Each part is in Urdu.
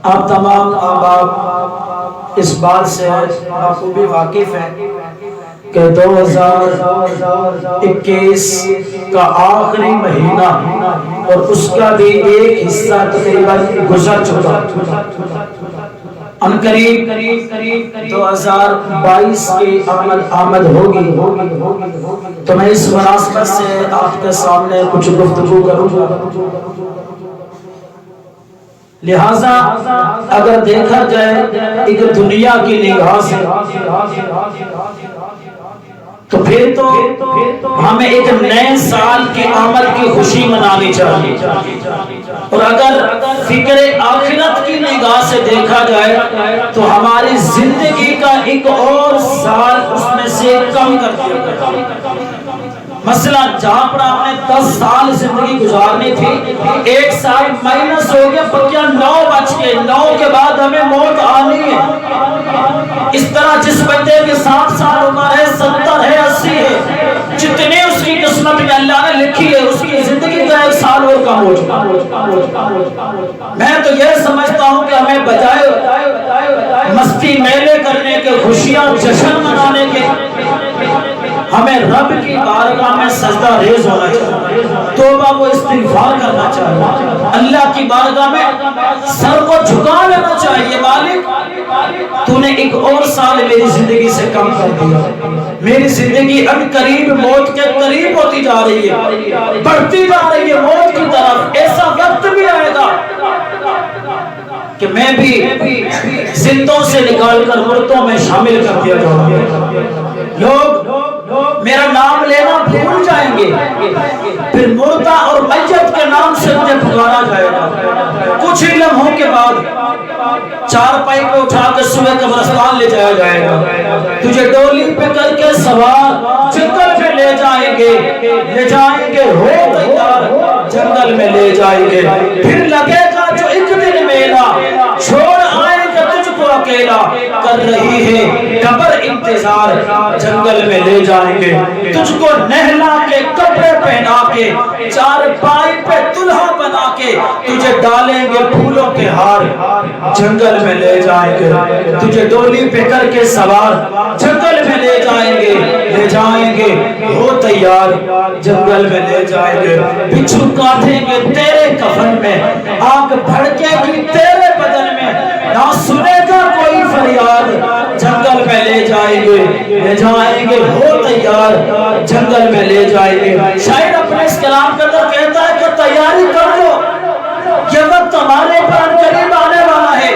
آپ تمام احباب اس بات سے بخوبی واقف ہیں کہ 2021 کا آخری مہینہ اور اس کا بھی ایک حصہ تقریباً گزر چکا۔ ان قریب 2022 کی آمد ہوگی، تو میں اس مناسبت سے آپ کے سامنے کچھ گفتگو کروں گا۔ لہٰذا اگر دیکھا جائے ایک دنیا کی نگاہ سے تو پھر تو ہمیں ایک نئے سال کی آمد کی خوشی منانی چاہیے، اور اگر فکر آخرت کی نگاہ سے دیکھا جائے تو ہماری زندگی کا ایک اور سال اس میں سے کم کر دیا گیا۔ مثلا جہاں پر آپ نے 10 سال زندگی گزارنی تھی، 1 سال مائنس ہو گیا، بقیہ 9 بچ گئے۔ 9 کے بعد ہمیں موت آنی ہے۔ اس طرح جس بندے کے 60 سال عمر ہے، 70 ہے، 80 ہے، جتنے اس کی قسمت میں اللہ نے لکھی ہے، اس کی زندگی کا 1 سال اور کم ہو چکا۔ میں تو یہ سمجھتا ہوں کہ ہمیں بجائے مستی میلے کرنے کے، خوشیاں جشن منانے کے، ہمیں رب کی بارگاہ میں سجدہ ریز ہونا چاہیے، توبہ و استغفار کرنا چاہیے، اللہ کی بارگاہ میں سر کو جھکا لینا چاہیے۔ مالک، تو نے ایک اور سال میری زندگی سے کم کر دیا، میری زندگی اب قریب موت کے قریب ہوتی جا رہی ہے، بڑھتی جا رہی ہے موت کی طرف۔ ایسا وقت بھی آئے گا کہ میں بھی زندوں سے نکال کر مردوں میں شامل کر دیا جاؤں گا۔ لوگ میرا نام لینا بھول جائیں گے، پھر مردہ اور میت کے نام سے مجھے پکارا جائے گا۔ کچھ ہی لمحوں کے بعد چارپائی پہ اٹھا کے صبح قبرستان لے جایا جائے گا، تجھے ڈولی پہ کر کے سوار جنگل پہ لے جائیں گے، ہو تیار، جنگل میں لے جائیں گے۔ پھر لگے گا جو ایک دن میلا، چھوڑ آئیں گے تجھ کو اکیلا، کر رہی ہے قبر انتظار، جنگل میں لے جائیں گے تجھ کو نہلا کے، کپڑے پہنا کے، چارپائی پہ دلہا بنا کے، تجھے ڈالیں گے پھولوں کے ہار، جنگل میں لے جائیں گے، تجھے ڈولی پہ کر کے سوار جنگل میں لے جائیں گے، ہو تیار، جنگل میں لے جائیں گے۔ بچھو کاٹیں گے تیرے کفن میں، آگ بھڑکے گی تیرے بدن میں، نہ سنے گا کوئی فریاد، جنگل میں لے جائیں گے، ہو تیار، جنگل میں لے جائیں گے۔ شاعر اپنے اس کلام کے اندر کہتا ہے کہ تیاری کر لو، یہ وقت ہمارے پر قریب آنے والا ہے۔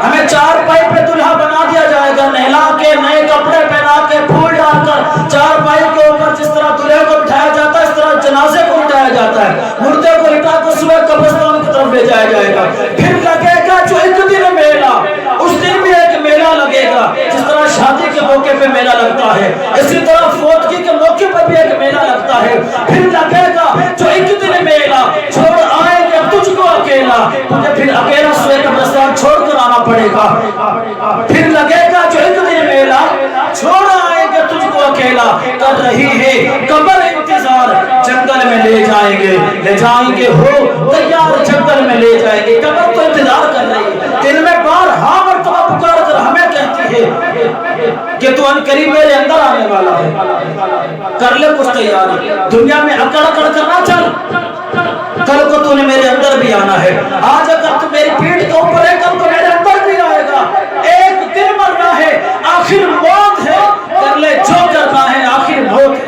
ہمیں چارپائی پہ دلہا بنا دیا جائے گا، نہلا کے، نئے کپڑے پہنا کے، پھول ڈال کر، چارپائی کے اوپر جس طرح دلہے کو بٹھایا جاتا ہے اس طرح جنازے کو بٹھایا جاتا ہے، مردے کو لٹا کے صبح قبرستان کی طرف لے جایا جائے گا۔ پھر لگے گا جو ایک دن میلہ، اس دن بھی ایک میلہ لگے گا، جس طرح شادی کے موقع پہ میلہ لگتا ہے، اسی طرح فوتگی کے موقع پر بھی ایک میلہ لگتا ہے۔ پھر لگے گا جو ایک دن میلہ، چھوڑ آئیں گے تجھ کو اکیلا، تجھے پھر اکیلا سوئے قبرستان چھوڑ کر آنا پڑے گا۔ پھر لگے گا جو ایک دن میلہ، چھوڑ آئیں گے تجھ کو اکیلا، کر رہی ہے قبر انتظار، جنگل میں لے جائیں گے، ہو تیار، جنگل میں لے جائیں گے۔ قبر تو انتظار کر رہی ہے، دل میں بارہا مرتبہ پکار کر ہمیں کہتی ہے کہ تو ان قریب میرے اندر آنے والا ہے، کر لے کچھ تیاری، دنیا میں اکڑ کر نہ چل، کل کو تو نے میرے اندر بھی آنا ہے۔ آج اگر تو میری پیٹھ کے اوپر ہے، کل کو میرے اندر بھی آئے گا۔ ایک دن مرنا ہے، آخر موت ہے، کر لے جو کرنا ہے، آخر موت ہے۔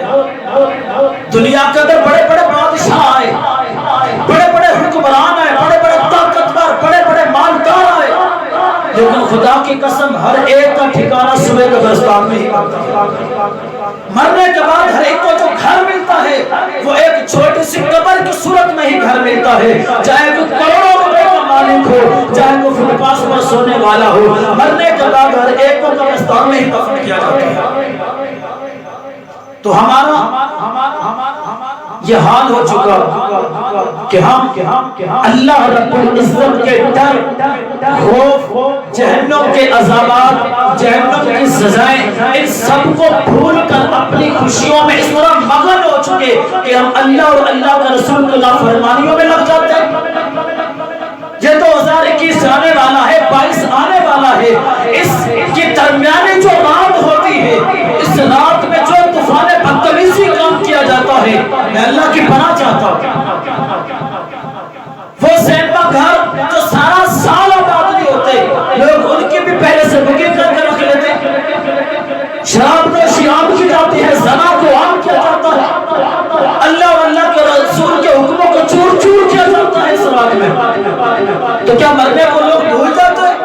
دنیا کے اندر بڑے بڑے بادشاہ آئے، بڑے بڑے حکمران آئے، بڑے بڑے طاقتور، بڑے بڑے مالدار آئے، لیکن خدا کی قسم ہر ایک کا ٹھکانہ صبح قبرستان میں ہی ہوتا ہے۔ مرنے کے بعد ہر ایک کو جو گھر ملتا ہے وہ ایک چھوٹی سی قبر کی صورت میں ہی گھر ملتا ہے، چاہے وہ کروڑوں روپے کا مالک ہو، چاہے وہ فٹ پاس پر سونے والا ہو، مرنے کے بعد ہر ایک کو قبرستان میں ہی دفن کیا جاتا ہے۔ تو ہمارا یہ حال ہو چکا کہ ہم اللہ رب العزت کے ڈر، خوف، جہنم کے عذابات، جہنم کی سزائیں، ان سب کو بھول کر اپنی خوشیوں میں اس طرح مگن ہو چکے کہ ہم اللہ اور اللہ کے رسول کی نافرمانیوں میں لگ جاتے ہیں۔ یہ 2021 آنے والا ہے، کی پناہ چاہتا ہوں۔ وہ سینما گھر جو سارا سال آباد نہیں ہوتے، لوگ ان کی بھی پہلے سے بکنگ کر کے رکھ لیتے۔ شراب نوشی عام کی جاتی ہے، زنا کو عام کیا جاتا ہے، اللہ و اللہ کے رسول کے حکموں کو چور چور کیا جاتا ہے اس سماج میں۔ تو کیا مرنے کو لوگ بھول جاتے ہیں؟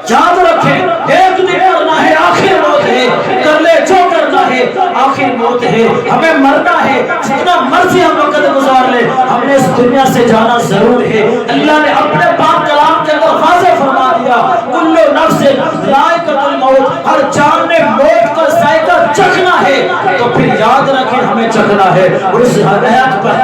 یاد رکھیں، ایک دن مرنا ہے، آخر موت ہے، کر لے جو کرنا ہے، آخر موت ہے، ہمیں مرنا ہے، جتنا مرضی ہم وقت گزار لے، ہم نے اس دنیا سے جانا ضرور ہے۔ اللہ نے اپنے پاک کلام کے اندر واضح فرما دیا، کل نفس ذائقۃ الموت، ہر جان نے موت کا ذائقہ چکھنا ہے، تو پھر یاد رکھیں ہمیں چکھنا ہے۔ اور اس حیات پر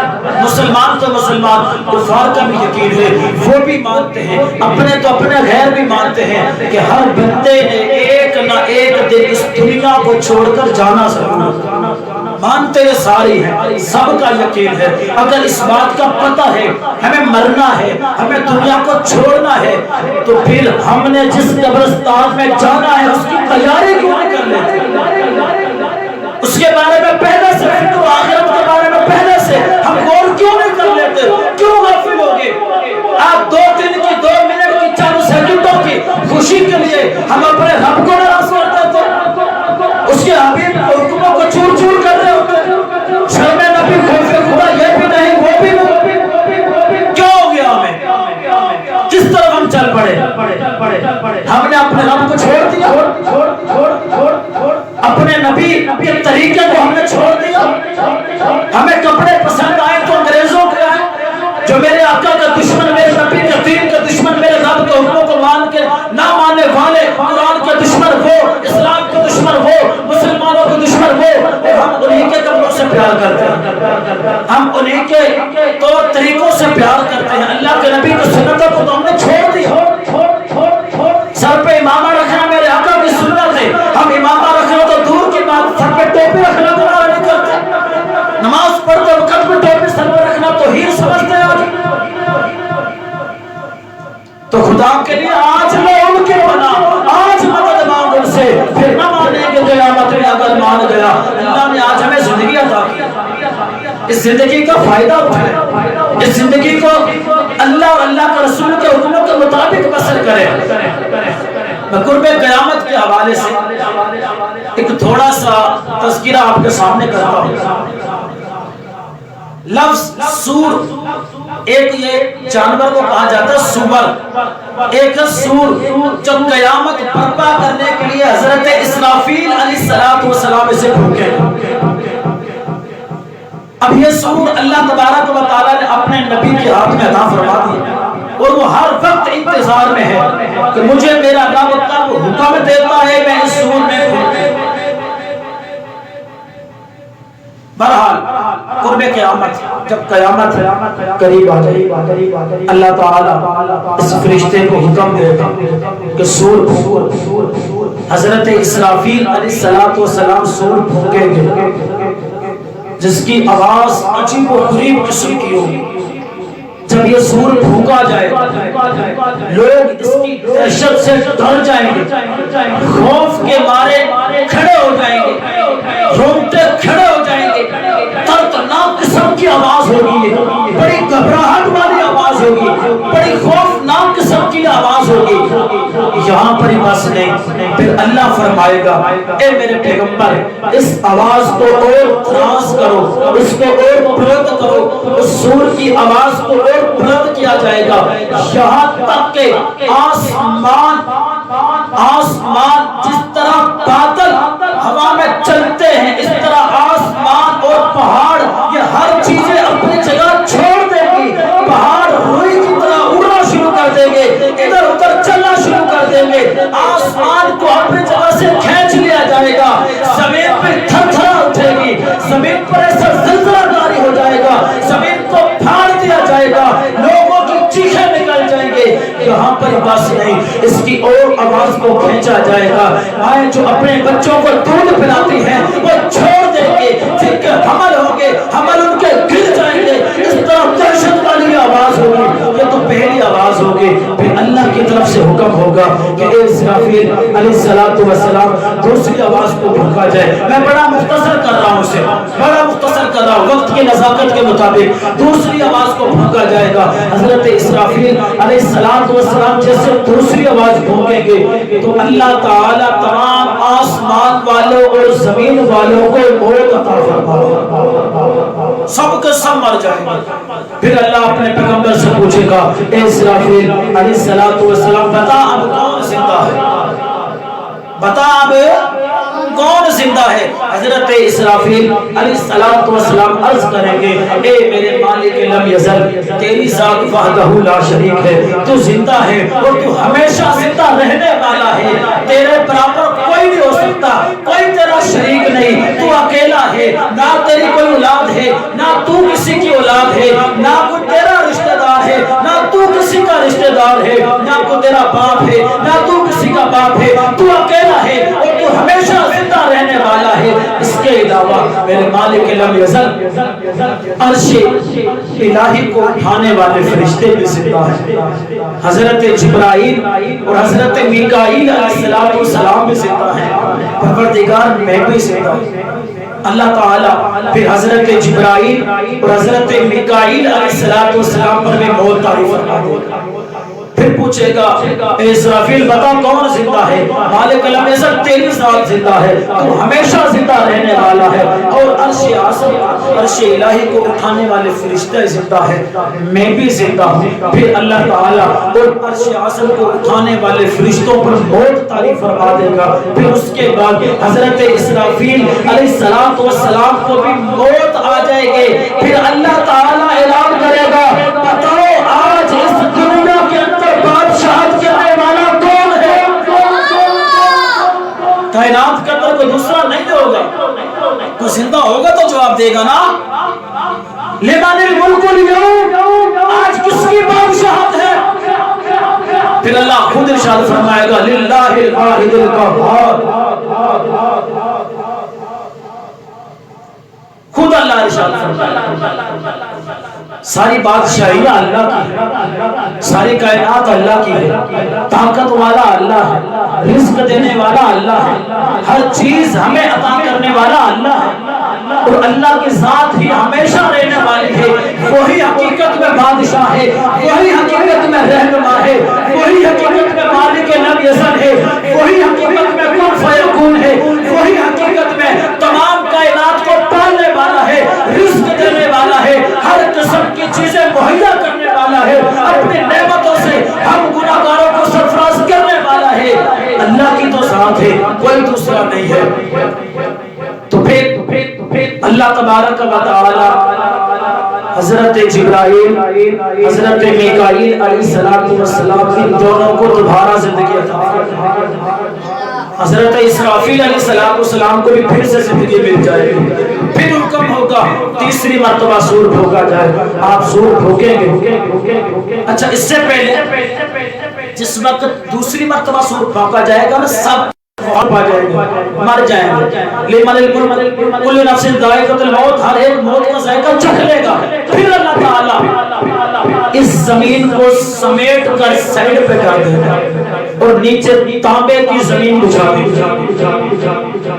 مسلمان تو مسلمان، کفار کا بھی یقین ہے، وہ بھی مانتے ہیں، اپنے تو اپنے غیر بھی مانتے ہیں کہ ہر بندے نے ایک نہ ایک دن اس دنیا کو چھوڑ کر جانا ضرور ہے۔ مانتے ہیں ساری ہیں، سب کا یقین ہے۔ اگر اس بات کا پتہ ہے ہمیں مرنا ہے، ہمیں دنیا کو چھوڑنا ہے، تو پھر ہم نے جس قبرستان میں جانا ہے اس کی تیاری کیوں نہیں کر لیتے؟ اس کے بارے میں پہلے سے فکر و آخرت کے بارے میں پہلے سے ہم غور کیوں نہیں کر لیتے؟ کیوں غافل ہوگے؟ آپ 2 دن کی 2 منٹ کی 4 سیکنڈوں کی خوشی کے لیے ہم اپنے رب کو ناراض کرتے تھے، اس کے حبیب کے حکموں کو چور چور کر رہے ہوتے، شرم نبی خوف خدا یہ بھی نہیں وہ بھی نہیں، کیا ہو گیا ہمیں؟ کس طرح ہم چل پڑے؟ ہم نے اپنے رب کو چھوڑ دیا، اپنے نبی کے طریقے کو ہم نے چھوڑ دیا، ہمیں کپڑے پسند آئے تو انگریزوں کے آئے، جو میرے آقا کا دشمن، میرے نبی کے دین کا دشمن، میرے رب کے حکموں کو مان کے نہ ماننے والے، قرآن کے دشمن وہ، اسلام کے دشمن وہ، مسلمانوں کے دشمن وہ، اور ہم انہی کے کپڑوں سے پیار کرتے ہیں، ہم انہی کے طور طریقوں سے پیار کرتے ہیں۔ اللہ کے نبی کی سنتوں کو تو ہم نے چھوڑ دیا۔ سر پہ امامہ رکھنا میرے آقا کی سنت ہے، ہم امامہ رکھنا تو دور کی بات، سر پہ ٹوپی رکھنا تو نہیں کرتے، نماز پڑھتے وقت میں ٹوپی سر پہ رکھنا تو ہی سمجھتے ہیں۔ تو خدا کے لیے آج میں ان کے بنا، آج مدد مانگ ان سے، پھر نہ مانیں گے قیامت میں اگر مان گیا۔ اللہ نے آج ہمیں زندگی عطا کی، اس زندگی کا فائدہ اٹھائے، اس زندگی کو اللہ اور اللہ کے رسول کے حکموں کے مطابق بسر کرے۔ میں قرب قیامت کے حوالے سے ایک تھوڑا سا تذکرہ آپ کے سامنے کرتا ہوں۔ لفظ سور، ایک یہ جانور کو کہا جاتا ہے سور، ایک سور جو قیامت برپا کرنے کے لیے حضرت اسرافیل علیہ السلام اسے بھوکے۔ اب یہ سور اللہ تبارک و تعالیٰ نے اپنے نبی کے ہاتھ میں عطا فرما دیا، اور وہ ہر وقت انتظار میں ہے کہ مجھے میرا رب کب حکم دیتا ہے میں اس سور میں پھونکوں۔ بہرحال قرب قیامت، جب قیامت قریب آ جائے، اللہ تعالیٰ اس فرشتے کو حکم دیتا کہ سور پھونکو۔ حضرت اسرافیل علیہ السلام سور پھونکیں گے، جس کی آواز عجیب و غریب قسم کی ہوگی۔ جب یہ سور پھونکا جائے لوگ اس کی دہشت سے ڈر جائیں گے، خوف کے مارے کھڑے ہو جائیں گے، روتے کھڑے ہو جائیں گے، دردناک قسم کی آواز ہوگی، بڑی گھبراہٹ والی آواز ہوگی، بڑی خوفناک قسم کی آواز ہوگی۔ یہاں پر ہی بس نہیں، پھر اللہ فرمائے گا اے میرے پیغمبر اس آواز کو اور تراز کرو، اس کو اور بلند کرو، اس سور کی آواز کو اور بلند کیا جائے گا، یہاں تک کہ آسمان جس طرح بادل ہوا میں چلتے ہیں، اس طرح آسمان اور پہاڑ یہ ہر چیزیں اپنی جگہ چھوڑ دیں گی، پہاڑ روئی کی طرح اڑنا شروع کر دیں گے، ادھر ادھر چلنا شروع کر دیں گے، آسمان کو اپنی جگہ سے کھینچ لیا جائے گا، زمین پہ تھر تھرا اٹھے گی، زمین پر ایسا زلزلہ جاری ہو جائے گا، زمین کو پھاڑ دیا جائے گا، لوگوں کی چیخیں نکل جائیں گے۔ یہاں پر بس نہیں، اس کی اور آواز کو کھینچا جائے گا، مائیں جو اپنے بچوں کو دودھ پلاتی ہیں وہ چھوڑ دیں گے، جن کے حمل ہوں گے حمل ان کے گر جائیں گے، اس طرح دہشت والی آواز ہوگی، یہ تو پہلی آواز ہوگی۔ پھر پھر اللہ کی طرف سے حکم ہوگا کہ اے اسرافیل علیہ السلام دوسری آواز کو پھونکا جائے. میں بڑا مختصر کر رہا ہوں اسے, بڑا مختصر کر رہا ہوں وقت کی نزاکت کے مطابق. دوسری آواز کو پھونکا جائے گا. حضرت اسرافیل علیہ السلام جیسے دوسری آواز پھونکیں گے تو اللہ تعالی تمام آسمان والوں اور زمین والوں کو موت عطا فرمائے, سب کے سب مر جائیں گے. پھر اللہ اپنے پیغمبر سے پوچھے گا اے اسرافیل علیہ السلام بتا اب کون زندہ ہے, بتا اب کون زندہ ہے. حضرت اسرافیل علیہ السلام عرض کریں گے اے میرے مالک لم یزل, تیری ذات وحدہ لا شریک ہے, تو زندہ ہے اور تو ہمیشہ زندہ رہنے والا ہے. تیرے برابر کوئی نہیں ہو سکتا, کوئی تیرا شریک نہیں, تو اکیلا ہے. نہ تیری کوئی اولاد ہے, نہ تو کسی کی اولاد ہے, نہ کوئی تیرا رشتہ دار ہے, نہ تو کسی کا رشتہ دار ہے, نہ کوئی تیرا باپ ہے, نہ تو کسی کا باپ ہے. تو اکیلا ہے اور تو ہمیشہ زندہ رہنے والا ہے. اس کے علاوہ میرے مالک لم یزل عرش الہی کو اٹھانے والے فرشتے بھی زندہ ہیں. حضرت جبرائیل اور حضرت میکائیل علیہ السلام بھی زندہ ہیں. پروردگار میں بھی زندہ ہوں. اللہ تعالیٰ پھر حضرت جبرائیل اور حضرت میکائیل علیہ السلام پر بھی موت طاری فرما دے. پھر پوچھے گا اے اسرافیل بتا کون زندہ ہے. مالک لم یزل تیری ذات زندہ ہے, تو ہمیشہ زندہ رہنے والا ہے, اور عرش الہی کو اٹھانے والے فرشتے زندہ ہے, میں بھی زندہ ہوں. پھر اللہ تعالیٰ اور عرش اعظم کو اٹھانے والے فرشتوں پر موت طاری فرما دے گا. پھر اس کے بعد حضرت اسرافیل علیہ السلام کو بھی موت آ جائے گی. پھر اللہ تعالیٰ اعلان کرے گا بتاؤ آج اس دنیا کے اندر بادشاہت کرنے والا کون ہے. کائنات کے اندر کوئی دوسرا نہیں ہوگا, کوئی زندہ ہوگا تو جواب دے گا نا. لمن الملک اليوم, آج کس کی بادشاہت ہے. پھر اللہ خود ارشاد فرمائے گا للہ الواحد القہار, خود اللہ ارشاد فرمائے ساری بادشاہی اللہ کی ہے, ساری کائنات اللہ کی ہے, طاقت والا اللہ ہے, رزق دینے والا اللہ ہے, ہر چیز ہمیں عطا کرنے والا اللہ ہے, اور اللہ کی ذات ہی ہمیشہ رہنے والی ہے. وہی حقیقت میں بادشاہ ہے, وہی حقیقت میں رہنما ہے, وہی حقیقت میں مالک لم یزل ہے, وہی حقیقت میں کن فیکون ہے, وہی حقیقت میں تمام کائنات کو پالنے والا ہے, رزق دینے والا ہے, ہر قسم کی چیزیں مہیا کرنے والا ہے, اپنی نعمتوں سے ہم گناہگاروں کو سرفراز کرنے والا ہے. اللہ کی تو ذات ہے, کوئی دوسرا نہیں ہے. تو پھر اللہ تبارک و تعالی حضرت جبرائیل حضرت میکائیل علیہ السلام ان دونوں کو دوبارہ زندگی عطا فرمائے. حضرت اسرافیل علیہ السلام کو بھی پھر سے زندگی مل جائے گی. پھر حکم ہوگا تیسری مرتبہ سور پھونکا جائے گا. آپ سور پھونکیں گے. اچھا اس سے پہلے جس وقت دوسری مرتبہ سور پھونکا جائے گا نا سب مر جائیں گے. لمن الملک کل نفس ذائقۃ الموت, ہر ایک موت کا ذائقہ چکھ لے گا. پھر اللہ تعالی اس زمین کو سمیٹ کر سائڈ پہ کر دے گا اور نیچے تانبے کی زمین بچھا دے گا.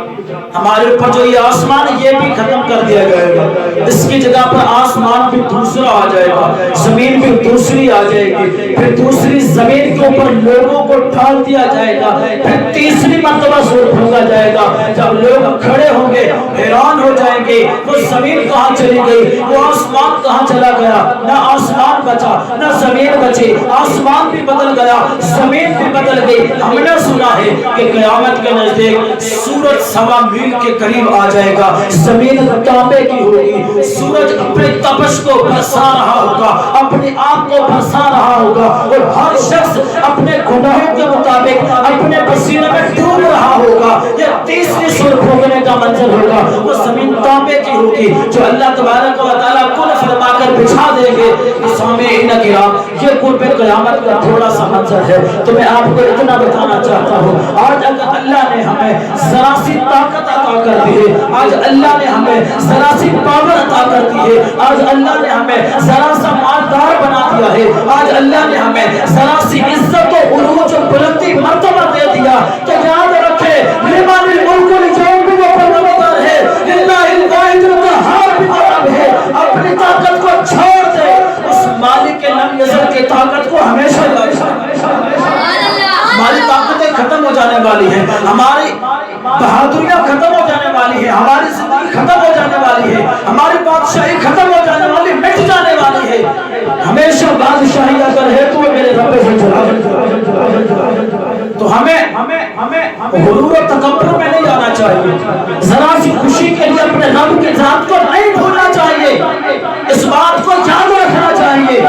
ہمارے اوپر جو یہ آسمان یہ بھی ختم کر دیا جائے گا. اس کی جگہ پر آسمان بھی دوسرا آ جائے گا, زمین بھی دوسری آ جائے گی. پھر دوسری زمین کے اوپر لوگوں کو ڈال دیا جائے گا. پھر تیسری مرتبہ سور پھونکا جائے گا. جب لوگ کھڑے ہوں گے حیران ہو جائیں گے وہ زمین کہاں چلی گئی, وہ آسمان کہاں چلا گیا. نہ آسمان بچا نہ زمین بچی, آسمان بھی بدل گیا زمین بھی بدل گئی. ہم نے سنا ہے کہ قیامت کے نزدیک سورج سوا میل کے قریب آ جائے گا, زمین تانبے کی ہوگی, سورج اپنے تپش کو برسا رہا ہوگا, اپنی آگ کو برسا رہا ہوگا, اور ہر شخص اپنے گناہوں کے مطابق اپنے پسینے میں ڈوب رہا ہوگا. یہ تیسری سور پھونکنے کا منظر ہوگا, وہ زمین تانبے کی ہوگی جو اللہ تبارک و تعالیٰ کل فرما کر بچھا دیں گے. سامعین کرام یہ قرب قیامت کا تھوڑا سا منظر ہے. تو میں آپ کو اتنا بتانا چاہتا ہوں آج اگر اللہ نے ہمیں ذرا سی طاقت عطا کر دی ہے, آج اللہ نے ہمیں ذرا سی پاور عطا کر دی ہے, آج اللہ نے ہمیں ذرا سا مالدار بنا دیا ہے, آج اللہ نے ہمیں ذرا سی عزت و عروج و بلندی مرتبہ دے دیا کہ یاد رکھے لمن الملک اليوم وہ پروردگار ہے, للہ الواحد القہار بھی رب ہے. اپنی طاقت کو چھوڑ دے, اس مالک لم یزل کی طاقت کو ہمیشہ یاد رکھ. ہماری طاقتیں ختم ہو جانے والی ہیں, ہماری بہادریاں ختم ہو جانے والی ہیں, ہماری زندگی ختم ہو جانے والی ہے, ہماری بادشاہی ختم ہو جانے والی, مٹ جانے والی ہے. ہمیشہ بادشاہی اگر ہے تو میرے رب سے چلا. تو ہمیں غرور و تکبر میں نہیں جانا چاہیے, ذرا سی خوشی کے لیے اپنے رب کی ذات کو نہیں بھولنا چاہیے, اس بات کو یاد رکھنا چاہیے.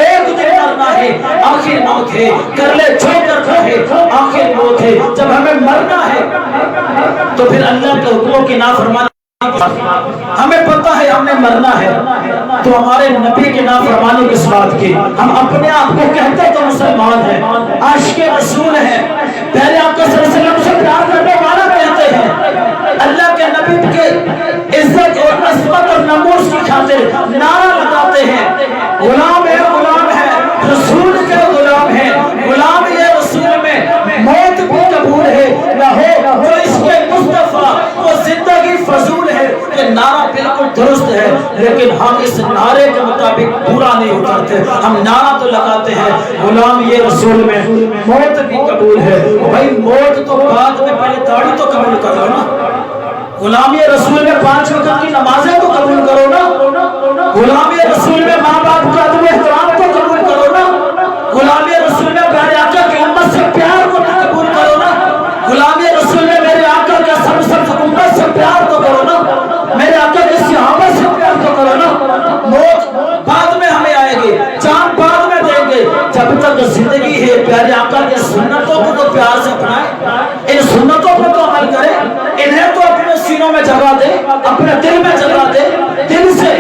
ایک دن مرنا ہے, آخر موت ہے, کر لے جو کرنا ہے, آخر موت ہے. جب ہمیں مرنا ہے تو پھر اللہ کے حکموں کی نافرمانی, ہمیں پتہ ہے ہم نے مرنا ہے تو ہمارے نبی کے نافرمانی کس بات کی. ہم اپنے آپ کو کہتے تو مسلمان ہیں, عاشق رسول ہیں, پہلے آقا صلی اللہ علیہ وسلم سے پیار کرنے والا کہتے ہیں, اللہ کے نبی کے عزت اور عظمت اور ناموس کی خاطر نعرہ لگاتے ہیں, غلام ہے, غلام ہے, رسول کے غلام ہے, غلام یہ رسول میں موت بھی قبول ہے نہ ہو تو اس کے مصطفیٰ وہ زندگی فضول ہے. یہ نعرہ بالکل درست ہے, لیکن ہم اس نعرے کے مطابق پورا نہیں اترتے. ہم نعرہ تو لگاتے ہیں غلام یہ رسول میں موت بھی قبول ہے. بھائی موت تو بعد میں, پہلے داڑھی تو قبول کر لو نا. غلام یہ رسول میں 5 وقت کی نمازیں تو قبول کرو نا. غلام یہ رسول میں ماں باپ کا ادب احترام تو قبول کرو نا. غلام یہ رسول میں پیارے آقا کی امت سے پیار کو قبول کرو نا. غلام یہ رسول میں میرے آقا کے سب امت سے پیار تو کرو نا, میرے آقا کے صحابہ سے پیار تو کرو نا. موت بعد میں ہمیں آئے گی, جان بعد میں دیں گے. جب تک زندگی ہے پیارے آقا کے سنتوں کو تو پیار سے اپنائیں, ان سنتوں کو تو عمل کریں, انہیں تو اپنے سینوں میں جگہ دے, اپنے دل میں جگہ دے, دل سے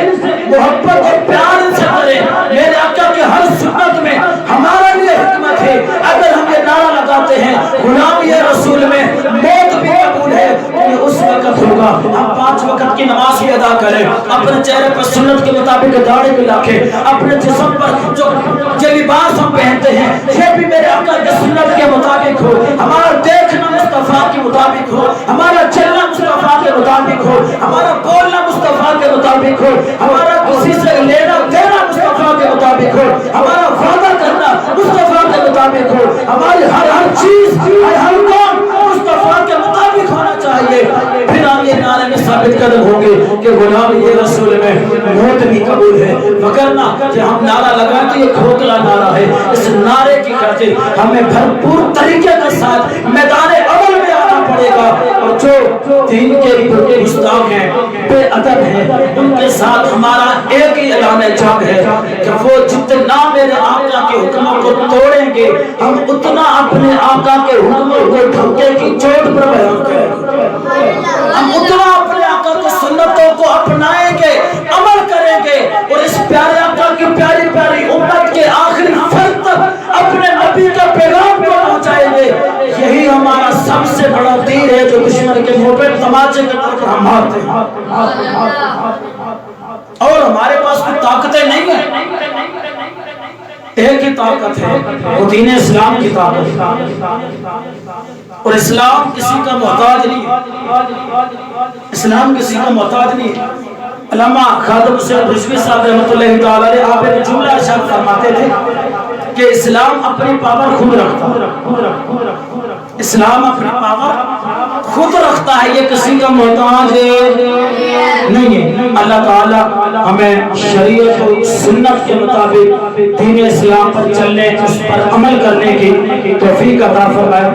محبت اور پیار ان سے کریں. میرے آقا کے ہر سنت میں ہمارا لیے حکمت ہے. اگر ہم یہ نعرہ لگاتے ہیں غلام یہ رسول میں موت بھی قبول ہے, یہ اس وقت ہوگا ہم 5 وقت کی نماز بھی ادا کریں, اپنے چہرے پر سنت کے مطابق داڑھی بھی رکھیں, اپنے جسم پر جو لباس ہم پہنتے ہیں یہ بھی میرے آقا کے سنت کے مطابق ہو, ہمارا دیکھنا مصطفیٰ کے مطابق ہو, ہمارا چلنا مصطفیٰ کے مطابق ہو, ہمارا بولنا مصطفیٰ کے مطابق ہو, ہمارا کسی سے لینا دینا مصطفیٰ کے مطابق ہو, ہمارا وعدہ کرنا مصطفیٰ کے مطابق ہو, ہماری ہر چیز ہر کام مصطفیٰ کے مطابق ہونا چاہیے. پھر ہم یہ نعرے میں ثابت قدم ہوں گے کہ غلام یہ رسول میں موت بھی قبول ہے. وگرنہ کہ ہم نعرہ لگائیں تو یہ کھوکھلا نعرہ ہے. اس نعرے کی خاطر ہمیں بھرپور طریقے کے ساتھ میدان عمل میں آنا پڑے گا, اور جو دین کے گستاخ ہیں, بے ادب ہیں, ان کے ساتھ ہمارا ایک ہی اعلان جنگ ہے کہ وہ جتنا میرے آقا کے حکموں کو توڑیں گے ہم اتنا اپنے آقا کے حکموں کو دھوکے کی چوٹ پر بیان کریں گے. ہم اتنا اپنے آقا کی سنتوں کو اپنائیں گے, عمل کریں گے, اور اس پیارے آقا کی پیاری پیاری امت کے آخری فرد تک اپنے نبی کا پیغام کو پہنچائیں گے. یہی ہمارا سب سے بڑا تیر ہے جو دشمن کے منہ پہ تماچے کے طور پر ہم مارتے ہیں. اور ہمارے پاس کوئی طاقتیں نہیں ہیں, ایک ہی طاقت ہے, وہ دین اسلام کی طاقت ہے. اور اسلام کسی کا محتاج نہیں ہے, اسلام کسی کا محتاج نہیں ہے. علامہ خادم حسین رضوی صاحب رحمۃ اللہ تعالی علیہ آپ ایک جملہ ارشاد فرماتے تھے کہ اسلام اپنی پاور خود رکھتا ہے, اسلام اپنی پاور خود رکھتا ہے, یہ کسی کا محتاج نہیں ہے. اللہ تعالی ہمیں شریعت و سنت کے مطابق دین اسلام پر چلنے, اس پر عمل کرنے کی توفیق عطا فرمائے.